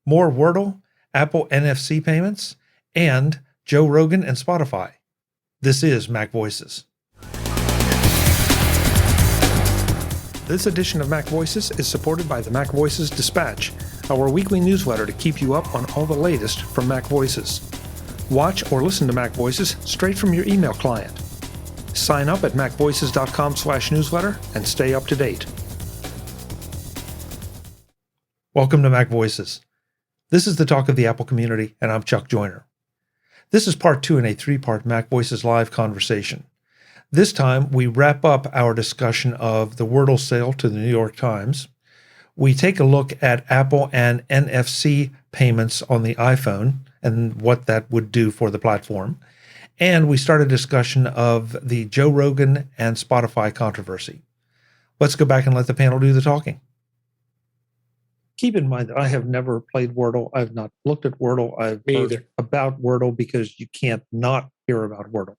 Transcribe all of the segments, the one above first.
more Wordle, Apple NFC payments, and Joe Rogan and Spotify. This is Mac Voices. This edition of Mac Voices is supported by the MacVoices Dispatch, our weekly newsletter to keep you up on all the latest from Mac Voices. Watch or listen to Mac Voices straight from your email client. Sign up at macvoices.com/newsletter and stay up to date. Welcome to Mac Voices. This is the talk of the Apple community, and I'm Chuck Joyner. This is part 2 in a 3-part Mac Voices live conversation. This time, we wrap up our discussion of the Wordle sale to the New York Times. We take a look at Apple and NFC payments on the iPhone and what that would do for the platform. And we start a discussion of the Joe Rogan and Spotify controversy. Let's go back and let the panel do the talking. Keep in mind that I have never played Wordle. I've not looked at Wordle. I've heard about Wordle because you can't not hear about Wordle.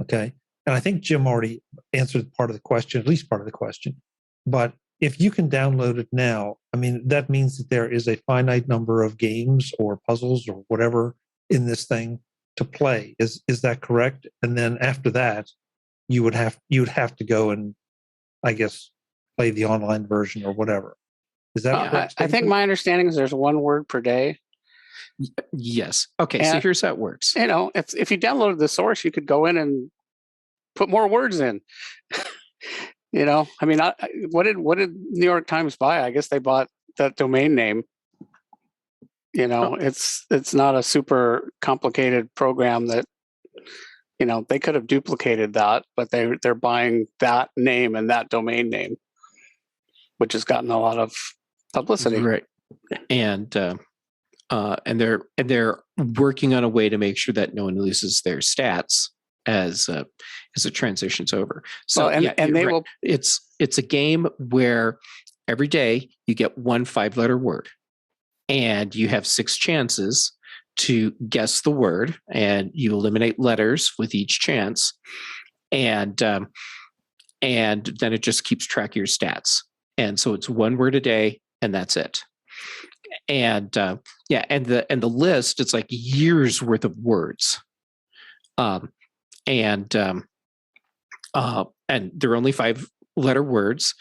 Okay. And I think Jim already answered part of the question, at least part of the question. But if you can download it now, I mean, that means that there is a finite number of games or puzzles or whatever in this thing to play. Is that correct? And then after that, you'd have to go and, I guess, play the online version or whatever. Is that correct? I think my understanding is there's one word per day. Yes. Okay. So here's how it works. You know, if you downloaded the source, you could go in and put more words in. You know, I mean, what did New York Times buy? I guess they bought that domain name. You know, it's not a super complicated program that, you know, they could have duplicated that, but they're buying that name and that domain name, which has gotten a lot of publicity. Right. And they're working on a way to make sure that no one loses their stats as it transitions over. So will. It's a game where every day you get one 5-letter word, and you have 6 chances to guess the word, and you eliminate letters with each chance, and then it just keeps track of your stats. And so it's one word a day, and that's it. And and the list, it's like years worth of words. And they're only 5-letter words,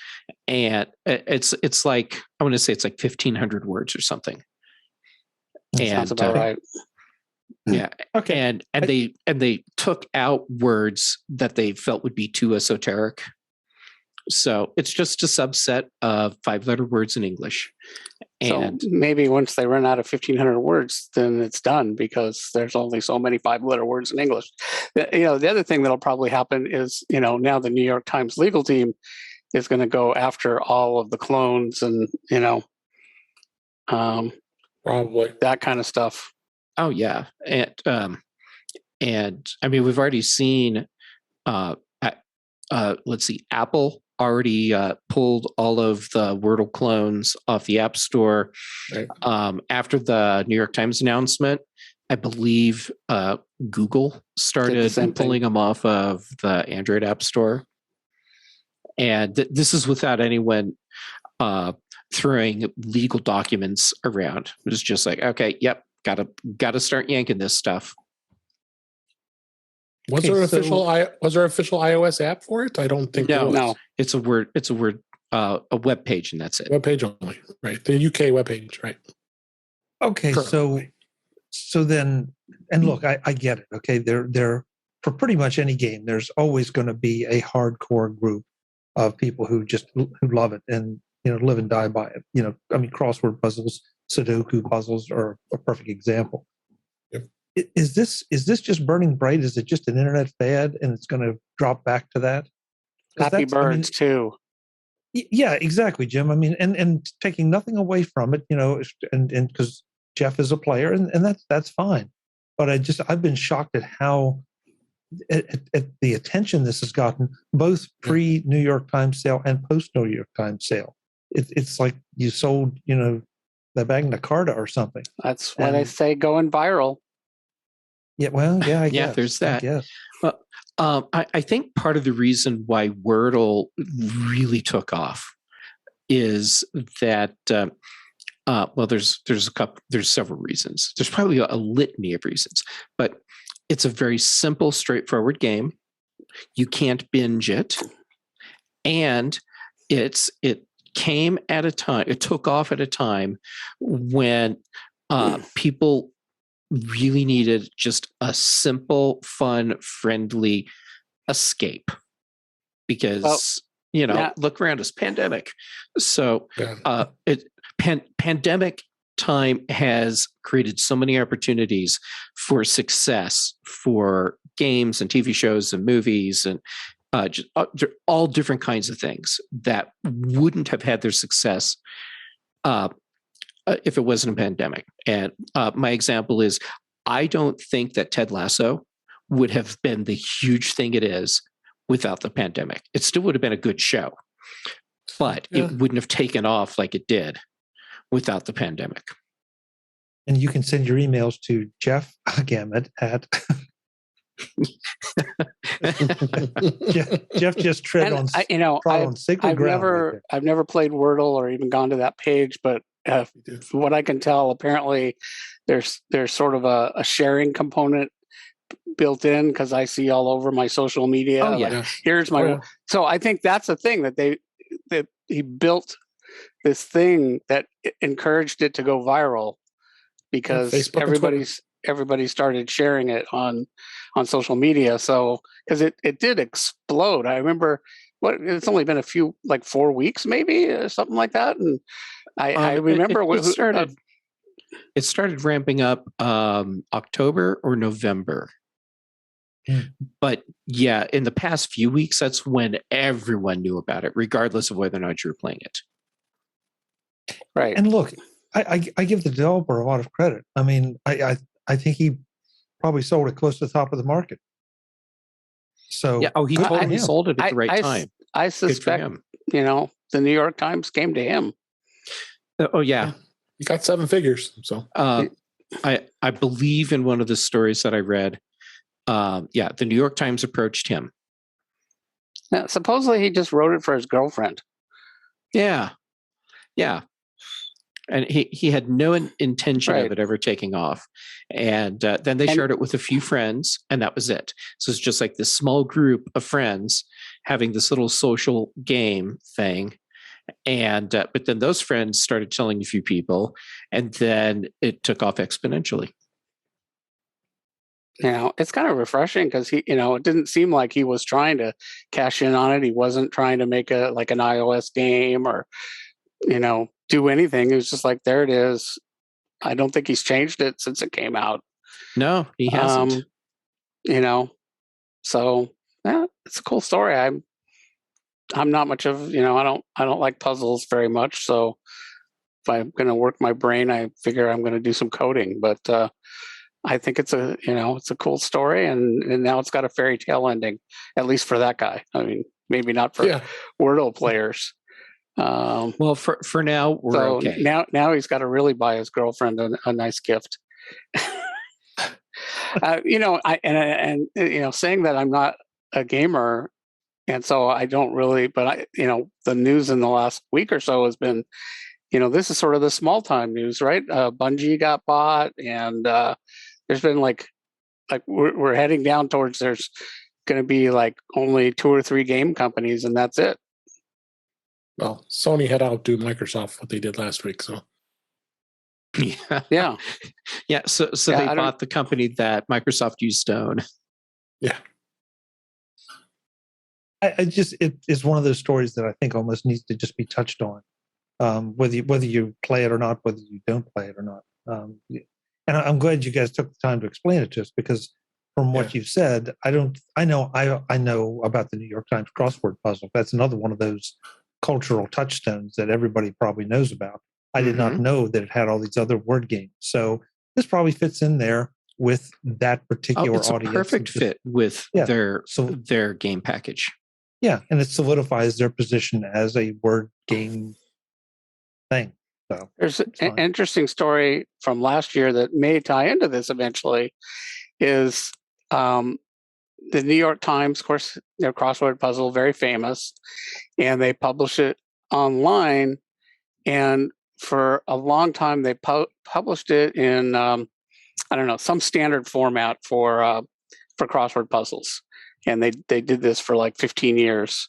and it's like, I want to say it's like 1,500 words or something. Sounds about right. Yeah. Okay. And they took out words that they felt would be too esoteric. So it's just a subset of 5-letter words in English. And so maybe once they run out of 1,500 words, then it's done, because there's only so many 5-letter words in English. You know, the other thing that'll probably happen is, you know, now the New York Times legal team is going to go after all of the clones and, you know, probably that kind of stuff. Oh yeah. And I mean, we've already seen, let's see, Apple already pulled all of the Wordle clones off the App Store. Right. After the New York Times announcement, I believe Google started pulling them off of the Android App Store. And this is without anyone throwing legal documents around. It was just like, okay, yep, gotta start yanking this stuff. Was there an official iOS app for it? I don't think there was. No. It's a web page, and that's it. Web page only, right? The UK web page, right? Okay, so then, and look, I get it. Okay, they're for pretty much any game, there's always going to be a hardcore group of people who love it and, you know, live and die by it. You know, I mean, crossword puzzles, Sudoku puzzles are a perfect example. Is this just burning bright? Is it just an internet fad and it's going to drop back to that? Happy Birds too. Yeah, exactly, Jim. I mean, and taking nothing away from it, you know, and because Jeff is a player, and that's fine. But I've been shocked at how at the attention this has gotten, both pre New York Times sale and post New York Times sale. It's like you sold, you know, the Magna Carta or something. That's why they say going viral. Yeah, well, yeah, I guess. There's that. Yes. Well, I think part of the reason why Wordle really took off is that Well, there's several reasons. There's probably a litany of reasons, but it's a very simple, straightforward game. You can't binge it, and it came at a time. It took off at a time when people really needed just look friendly escape, because look around us, pandemic. So pandemic time has created so many opportunities for success for games and TV shows and movies and all different kinds of things that wouldn't have had their success if it wasn't a pandemic. And my example is, I don't think that Ted Lasso would have been the huge thing it is without the pandemic. It still would have been a good show, but it wouldn't have taken off like it did without the pandemic. And you can send your emails to Jeff Gamet at Jeff just tread on sacred ground. I've never played Wordle or even gone to that page, but from what I can tell, apparently there's sort of a sharing component built in, because I see all over my social media. Oh, yeah. Here's my. So I think that's a thing that he built this thing that encouraged it to go viral, because everybody started sharing it on social media. So because it did explode. I remember it's only been a few, like 4 weeks maybe, or something like that, and I remember it started ramping up October or November. But yeah, in the past few weeks, that's when everyone knew about it, regardless of whether or not you were playing it. Right. And look, I give the developer a lot of credit. I mean, I think he probably sold it close to the top of the market. So yeah, he totally sold it at the right time. I suspect, the New York Times came to him. Oh yeah, he got 7 figures. So I believe in one of the stories that I read. The New York Times approached him. Now, supposedly he just wrote it for his girlfriend. Yeah. And he had no intention of it ever taking off. And then they shared it with a few friends, and that was it. So it's just like this small group of friends having this little social game thing. And but then those friends started telling a few people, and then it took off exponentially. It's kind of refreshing, because it didn't seem like he was trying to cash in on it. He wasn't trying to make an iOS game or, do anything. It was just like, there it is. I don't think he's changed it since it came out. No, he hasn't. So it's a cool story. I'm not much of, I don't like puzzles very much. So if I'm going to work my brain, I figure I'm going to do some coding, but, I think it's a cool story, and now it's got a fairy tale ending, at least for that guy. I mean, maybe not for Wordle players. Well, for now, we're okay. Now he's got to really buy his girlfriend a nice gift. Saying that I'm not a gamer, and so I don't really, but the news in the last week or so has been, this is sort of the small time news, right? Bungie got bought, and there's been like we're heading down towards there's going to be like only 2 or 3 game companies, and that's it. Well, Sony had outdo Microsoft what they did last week, so yeah. So they bought the company that Microsoft used to own. Yeah. It is one of those stories that I think almost needs to just be touched on, whether you play it or not, whether you don't play it or not. And I'm glad you guys took the time to explain it to us, because from what you've said, I know about the New York Times crossword puzzle. That's another one of those cultural touchstones that everybody probably knows about. I did not know that it had all these other word games. So this probably fits in there with that particular audience. It's a perfect fit with their game package. Yeah, and it solidifies their position as a word game thing. So there's an interesting story from last year that may tie into this eventually, is the New York Times, of course, their crossword puzzle, very famous, and they publish it online. And for a long time they published it in I don't know, some standard format for crossword puzzles, and they did this for like 15 years,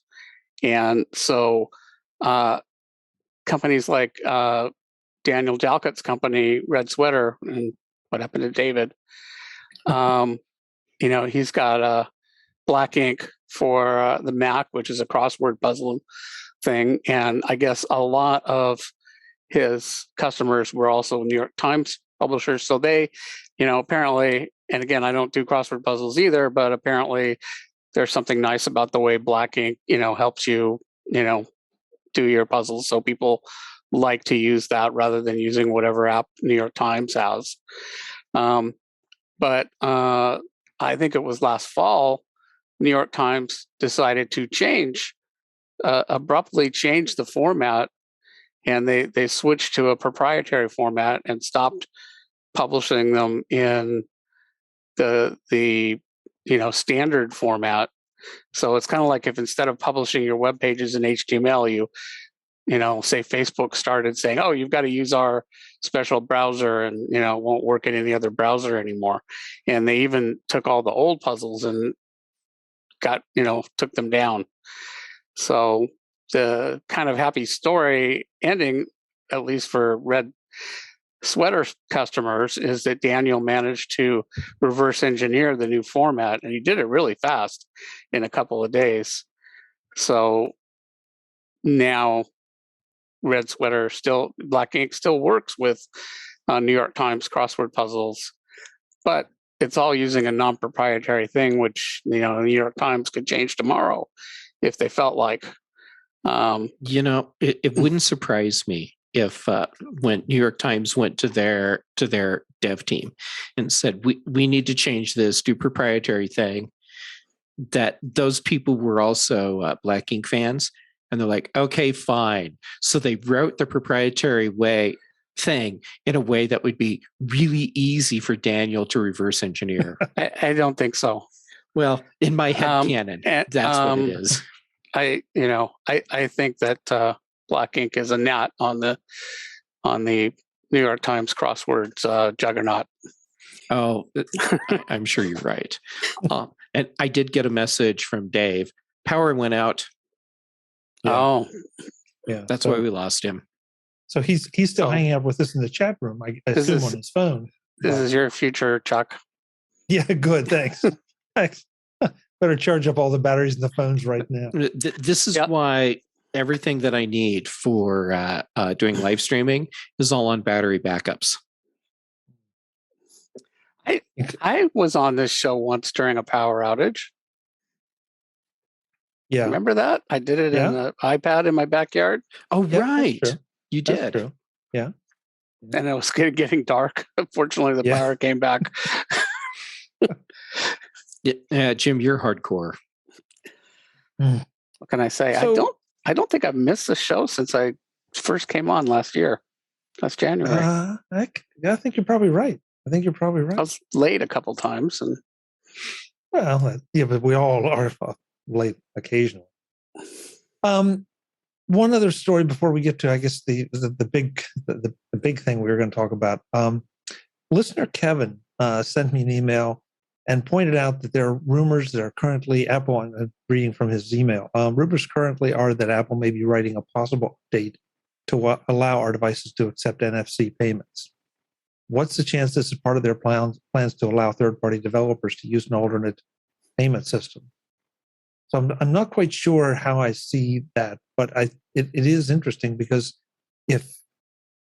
and so companies like Daniel Jalcott's company, Red Sweater, and what happened to David? He's got black ink for the Mac, which is a crossword puzzle thing, and I guess a lot of his customers were also New York Times publishers. So they, apparently, and again, I don't do crossword puzzles either, but apparently there's something nice about the way black ink, helps you, do your puzzles. So people like to use that rather than using whatever app New York Times has. But I think it was last fall, New York Times decided to abruptly change the format, and they switched to a proprietary format and stopped publishing them in the standard format. So it's kind of like if instead of publishing your web pages in HTML, you say Facebook started saying, oh, you've got to use our special browser, and it won't work in any other browser anymore. And they even took all the old puzzles and took them down. So the kind of happy story ending, at least for Red Sweater customers, is that Daniel managed to reverse engineer the new format, and he did it really fast in a couple of days. So now Red Sweater black ink still works with New York Times crossword puzzles, but it's all using a non-proprietary thing, which the New York Times could change tomorrow if they felt like. It wouldn't surprise me if when New York Times went to their dev team and said, we need to change this, do proprietary thing, that those people were also black ink fans, and they're like, okay, fine. So they wrote the proprietary thing in a way that would be really easy for Daniel to reverse engineer. I don't think so. Well, in my head canon, that's what it is. I think that black ink is a gnat on the New York Times crosswords juggernaut. Oh, I'm sure you're right. And I did get a message from Dave. Power went out. Yeah. Oh, yeah. That's why we lost him. So he's still hanging out with us in the chat room, I assume, on his phone. This is your future, Chuck. Yeah, good. Thanks. Thanks. Better charge up all the batteries in the phones right now. This is why everything that I need for doing live streaming is all on battery backups. I was on this show once during a power outage. Yeah. Remember that? I did it in the iPad in my backyard. Oh, right. You did. That's true. Yeah. And it was getting dark. Unfortunately, the power came back. Yeah, Jim, you're hardcore. What can I say? So, I don't think I've missed the show since I first came on last January. I think you're probably right. I was late a couple times, and but we all are late occasionally. One other story before we get to, I guess, the big thing we were going to talk about. Listener Kevin sent me an email and pointed out that there are rumors that are currently Apple. I'm reading from his email. Rumors currently are that Apple may be writing a possible update to allow our devices to accept NFC payments. What's the chance this is part of their plans to allow third-party developers to use an alternate payment system? So I'm not quite sure how I see that, but it is interesting because if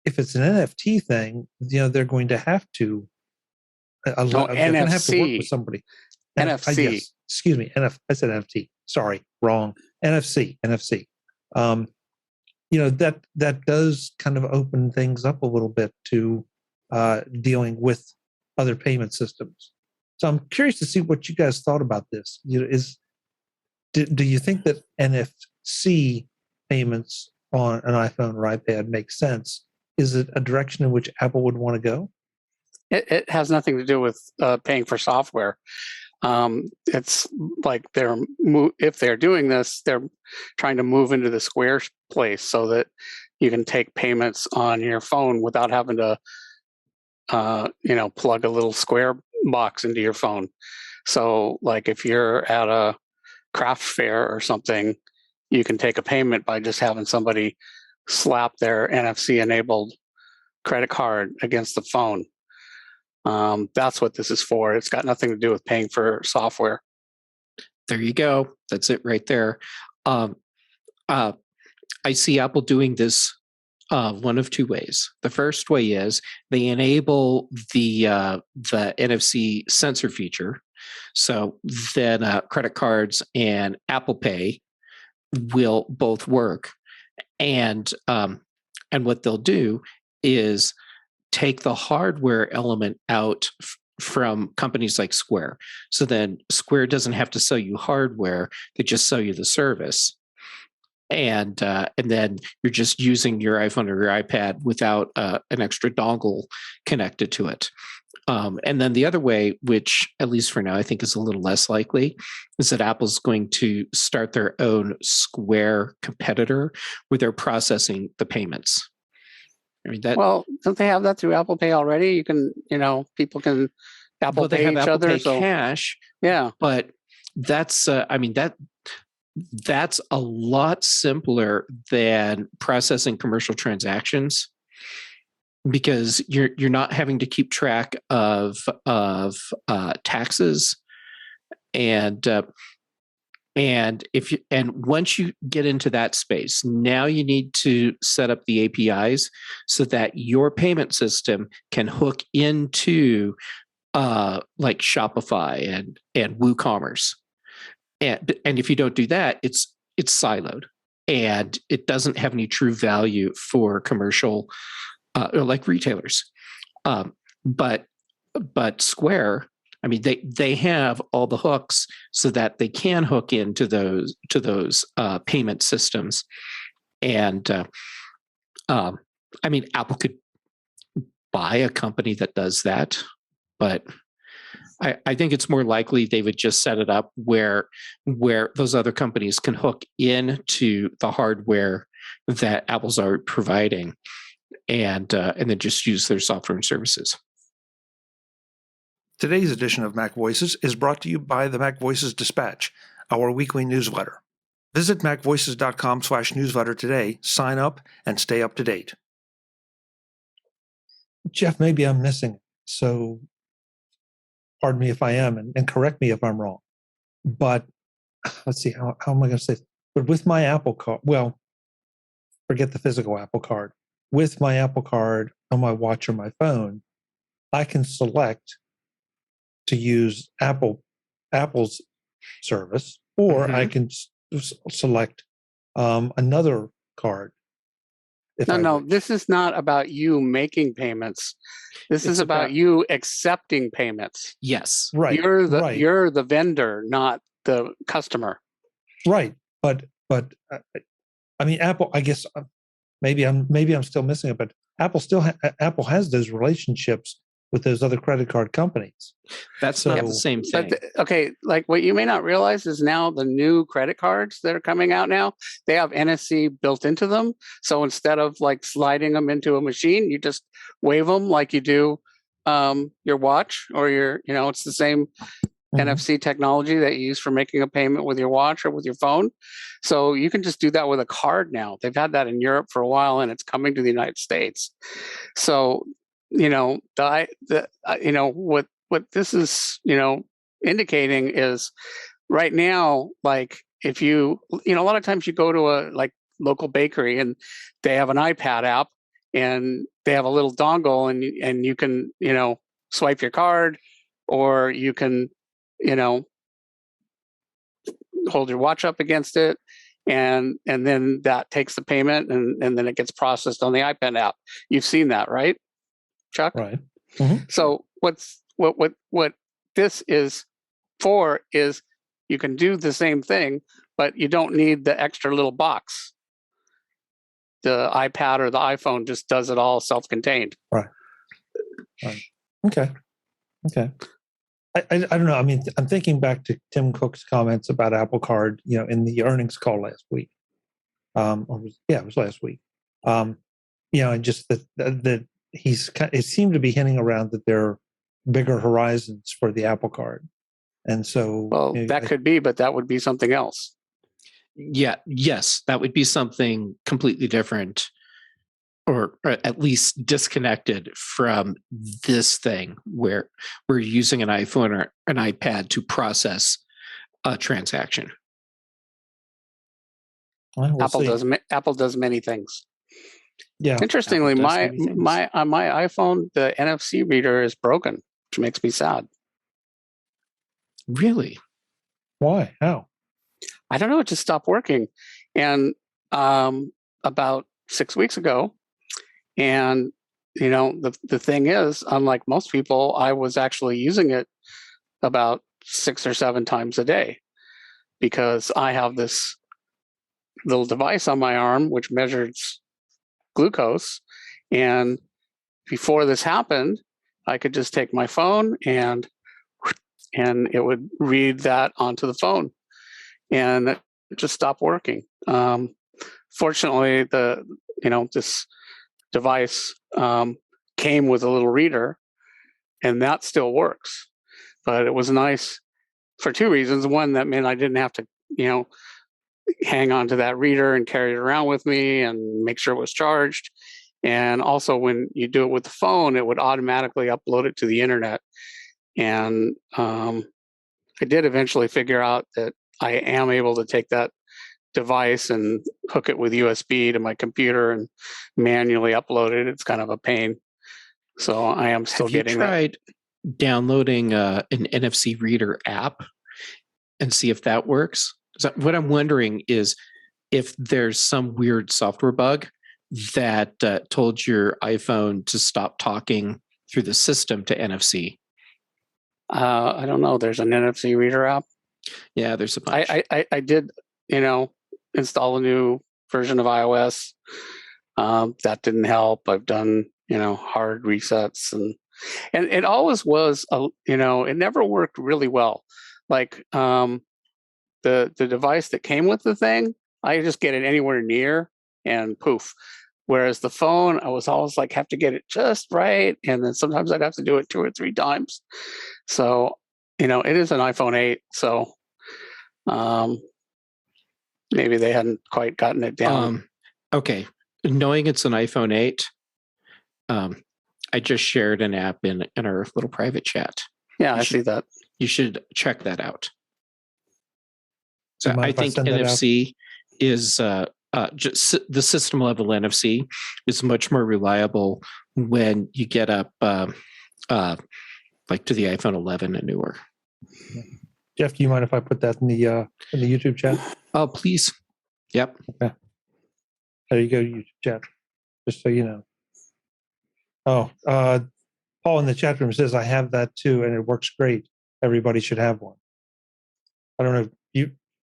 it's an NFT thing, they're going to have to NFC. Have to work with somebody. NFC. Yes, excuse me. I said NFT. Sorry, wrong. NFC. That does kind of open things up a little bit to dealing with other payment systems. So I'm curious to see what you guys thought about this. Do you think that NFC payments on an iPhone or iPad make sense? Is it a direction in which Apple would want to go? It has nothing to do with paying for software. It's like if they're doing this, they're trying to move into the Square place so that you can take payments on your phone without having to, plug a little square box into your phone. So like if you're at a craft fair or something, you can take a payment by just having somebody slap their NFC enabled credit card against the phone. That's what this is for. It's got nothing to do with paying for software. There you go. That's it right there. I see Apple doing this one of two ways. The first way is they enable the NFC sensor feature, so then credit cards and Apple Pay will both work. And what they'll do is take the hardware element out from companies like Square. So then Square doesn't have to sell you hardware; they just sell you the service. And then you're just using your iPhone or your iPad without an extra dongle connected to it. And then the other way, which at least for now I think is a little less likely, is that Apple's going to start their own Square competitor where they're processing the payments. I mean, well, don't they have that through Apple Pay already? You can, people can Apple Pay each Apple other. Pay Cash, yeah, but that's that's a lot simpler than processing commercial transactions, because you're not having to keep track of taxes, and once you get into that space, now you need to set up the APIs so that your payment system can hook into like Shopify and WooCommerce. And if you don't do that, it's siloed, and it doesn't have any true value for commercial, like retailers. But Square, I mean, they have all the hooks so that they can hook into those payment systems, and I mean, Apple could buy a company that does that, but I think it's more likely they would just set it up where those other companies can hook into the hardware that Apple's already providing, and then just use their software and services. Today's edition of Mac Voices is brought to you by the MacVoices Dispatch, our weekly newsletter. Visit macvoices.com/newsletter today, sign up, and stay up to date. Jeff, maybe I'm missing, so pardon me if I am, and correct me if I'm wrong. But let's see, how am I going to say this? But with my Apple card, well, forget the physical Apple card. With my Apple card on my watch or my phone, I can select to use Apple's service, or I can select another card. No, this is not about you making payments. This is about you accepting payments. Yes, right. You're the vendor, not the customer. Right, but I mean, Apple. I guess maybe I'm still missing it, but Apple has those relationships with those other credit card companies. That's not the same thing. Okay, like what you may not realize is now the new credit cards that are coming out now, they have NFC built into them. So instead of like sliding them into a machine, you just wave them like you do your watch or your, it's the same NFC technology that you use for making a payment with your watch or with your phone. So you can just do that with a card now. They've had that in Europe for a while, and it's coming to the United States. So what this is, indicating is right now, like if you, a lot of times you go to a like local bakery and they have an iPad app and they have a little dongle and you can, swipe your card, or you can, hold your watch up against it. And then that takes the payment and then it gets processed on the iPad app. You've seen that, right, Chuck? Right. So what this is for is you can do the same thing, but you don't need the extra little box. The iPad or the iPhone just does it all self-contained. Right. Okay. I don't know. I mean, I'm thinking back to Tim Cook's comments about Apple Card, in the earnings call last week. It was last week. And just that it seemed to be hinting around that there are bigger horizons for the Apple Card. And so, well, that could be, but that would be something else. Yeah. Yes, that would be something completely different, or at least disconnected from this thing where we're using an iPhone or an iPad to process a transaction. Well, Apple does many things. Yeah. Interestingly, on my iPhone, the NFC reader is broken, which makes me sad. Really? Why? How? I don't know. It just stopped working. And about 6 weeks ago, and the thing is, unlike most people, I was actually using it about 6 or 7 times a day, because I have this little device on my arm which measures glucose. And before this happened, I could just take my phone and it would read that onto the phone, and it just stopped working. Fortunately, this device came with a little reader, and that still works. But it was nice for 2 reasons. One, that meant I didn't have to, hang on to that reader and carry it around with me and make sure it was charged. And also, when you do it with the phone, it would automatically upload it to the internet. And I did eventually figure out that I am able to take that device and hook it with USB to my computer and manually upload it. It's kind of a pain. So I am still getting that. Have you tried downloading an NFC reader app and see if that works? So what I'm wondering is if there's some weird software bug that told your iPhone to stop talking through the system to NFC. I don't know. There's an NFC reader app. Yeah, there's a bunch. I did, install a new version of iOS. That didn't help. I've done, hard resets, and it always was, it never worked really well. Like the device that came with the thing, I just get it anywhere near and poof. Whereas the phone, I was always like, have to get it just right. And then sometimes I'd have to do it 2 or 3 times. So, it is an iPhone 8. So maybe they hadn't quite gotten it down. Okay. Knowing it's an iPhone 8, I just shared an app in our little private chat. Yeah, I see that. You should check that out. So I think NFC is just the system level NFC is much more reliable when you get up like to the iPhone 11 and newer. Jeff, do you mind if I put that in the YouTube chat? Oh, please. Yep. Okay. There you go, YouTube chat. Just so you know. Oh, Paul in the chat room says I have that too, and it works great. Everybody should have one. I don't know.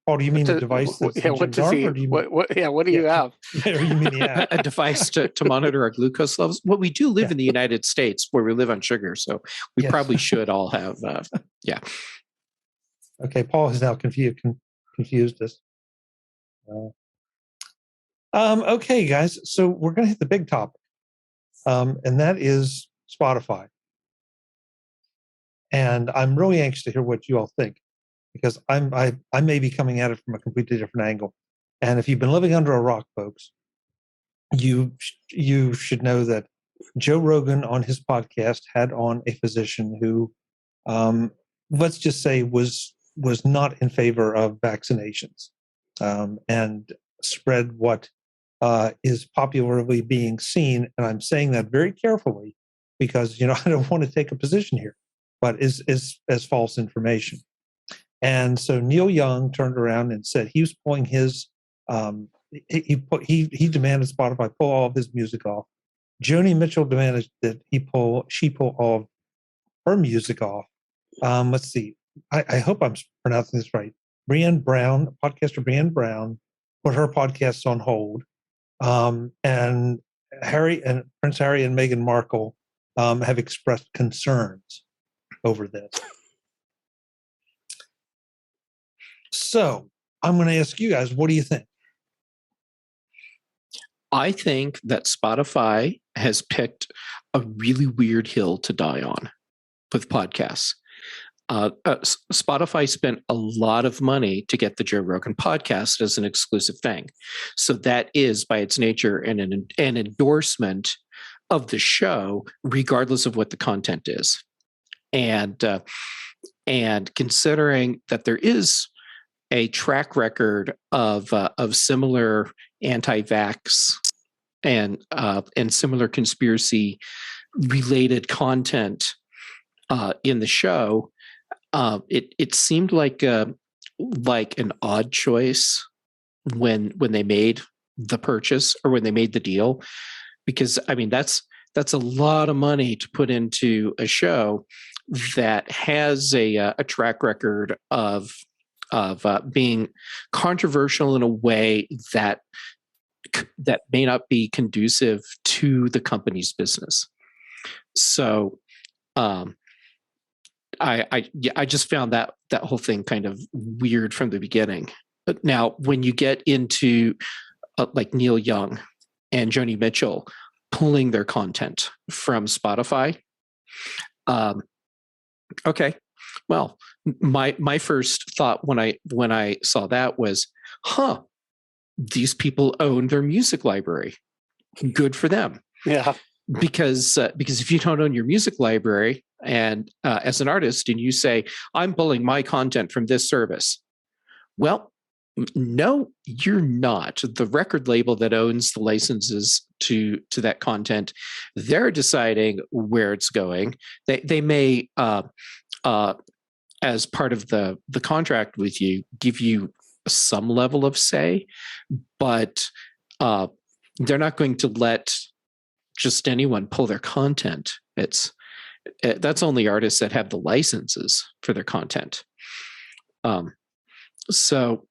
Paul, do you mean the device that's what does he? What do you have? Or you mean the app? A device to monitor our glucose levels. Well, we do live in the United States, where we live on sugar, so we probably should all have. Yeah. Okay, Paul has now confused us. Okay, guys. So we're going to hit the big topic, and that is Spotify. And I'm really anxious to hear what you all think, because I may be coming at it from a completely different angle. And if you've been living under a rock, folks, you should know that Joe Rogan on his podcast had on a physician who, let's just say, was not in favor of vaccinations, and spread what is popularly being seen. And I'm saying that very carefully because I don't want to take a position here, but is as false information. And so Neil Young turned around and said he was pulling his he demanded Spotify pull all of his music off. Joni Mitchell demanded that she pull all of her music off. Let's see. I hope I'm pronouncing this right. Brené Brown, podcaster Brené Brown, put her podcasts on hold. And Prince Harry and Meghan Markle have expressed concerns over this. So I'm going to ask you guys, what do you think? I think that Spotify has picked a really weird hill to die on with podcasts. Spotify spent a lot of money to get the Joe Rogan podcast as an exclusive thing. So that is, by its nature, an endorsement of the show, regardless of what the content is. And considering that there is a track record of similar anti-vax and similar conspiracy related content in the show, it seemed like an odd choice when they made the purchase or when they made the deal, because I mean that's a lot of money to put into a show that has a track record of being controversial in a way that may not be conducive to the company's business. So I just found that whole thing kind of weird from the beginning. But now when you get into like Neil Young and Joni Mitchell pulling their content from Spotify, okay, well, my first thought when I saw that was, these people own their music library. Good for them. Yeah. Because if you don't own your music library and as an artist and you say, I'm pulling my content from this service, well, no, you're not. The record label that owns the licenses to that content, they're deciding where it's going. They may, as part of the contract with you, give you some level of say, but they're not going to let just anyone pull their content. That's only artists that have the licenses for their content. So,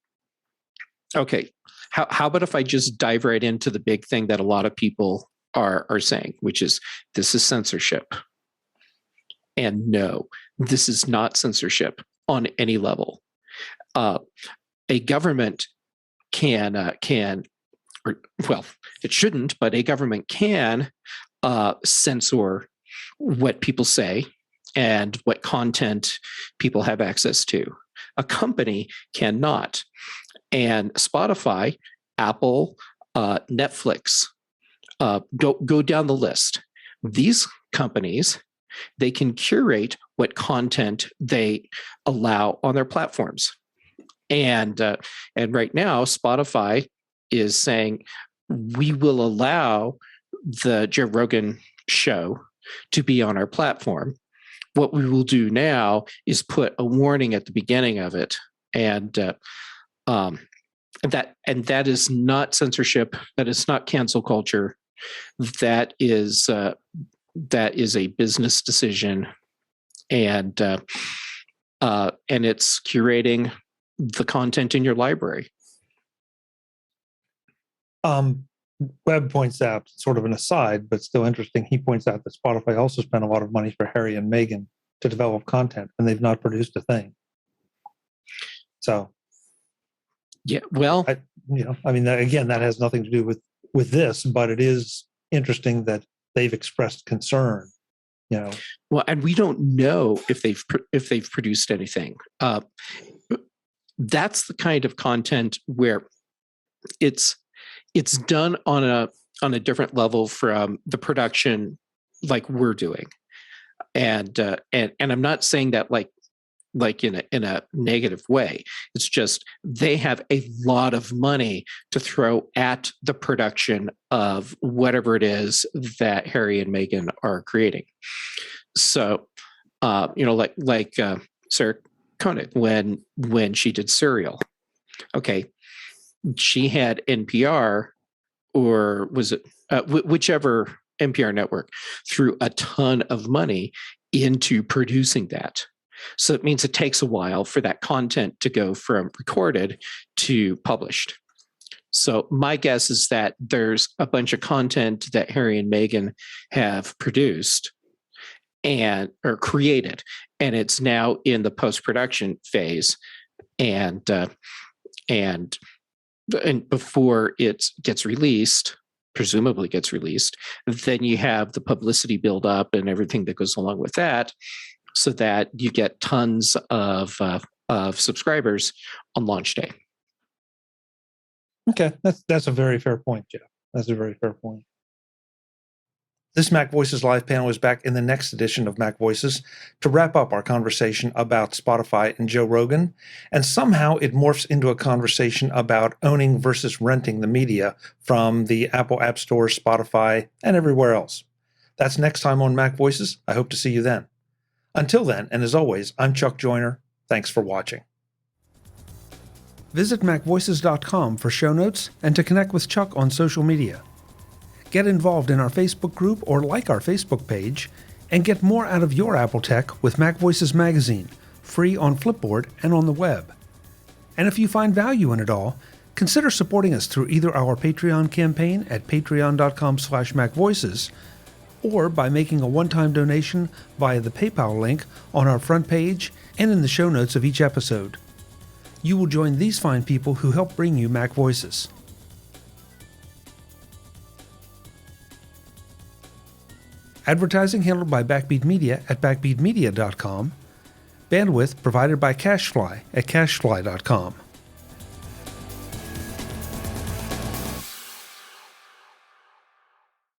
okay, how about if I just dive right into the big thing that a lot of people are saying, which is this is censorship. And no, this is not censorship on any level. A government can, or well, it shouldn't, but a government can censor what people say and what content people have access to. A company cannot. And Spotify, Apple, Netflix, go down the list. These companies, they can curate what content they allow on their platforms. And right now, Spotify is saying, we will allow the Joe Rogan show to be on our platform. What we will do now is put a warning at the beginning of it. And that is not censorship. That is not cancel culture. That is a business decision, and it's curating the content in your library. Webb points out, sort of an aside, but still interesting, he points out that Spotify also spent a lot of money for Harry and Meghan to develop content, and they've not produced a thing. So, yeah, well, again, that has nothing to do with this, but it is interesting that they've expressed concern. Well, and we don't know if they've produced anything. That's the kind of content where it's done on a different level from the production like we're doing, and I'm not saying that like in a negative way. It's just they have a lot of money to throw at the production of whatever it is that Harry and Meghan are creating. So, like Sarah Koenig when she did Serial, okay, she had NPR, or was it whichever NPR network, threw a ton of money into producing that. So it means it takes a while for that content to go from recorded to published. So my guess is that there's a bunch of content that Harry and Meghan have produced or created, and it's now in the post-production phase, and before it gets released, presumably gets released. Then you have the publicity build up and everything that goes along with that, so that you get tons of subscribers on launch day. Okay, that's a very fair point, Jeff. That's a very fair point. This Mac Voices Live panel is back in the next edition of Mac Voices to wrap up our conversation about Spotify and Joe Rogan, and somehow it morphs into a conversation about owning versus renting the media from the Apple App Store, Spotify, and everywhere else. That's next time on Mac Voices. I hope to see you then. Until then, and as always, I'm Chuck Joyner. Thanks for watching. Visit MacVoices.com for show notes and to connect with Chuck on social media. Get involved in our Facebook group or like our Facebook page, and get more out of your Apple tech with Mac Voices Magazine, free on Flipboard and on the web. And if you find value in it all, consider supporting us through either our Patreon campaign at patreon.com/MacVoices or by making a one-time donation via the PayPal link on our front page and in the show notes of each episode. You will join these fine people who help bring you Mac Voices. Advertising handled by Backbeat Media at backbeatmedia.com. Bandwidth provided by CacheFly at cachefly.com.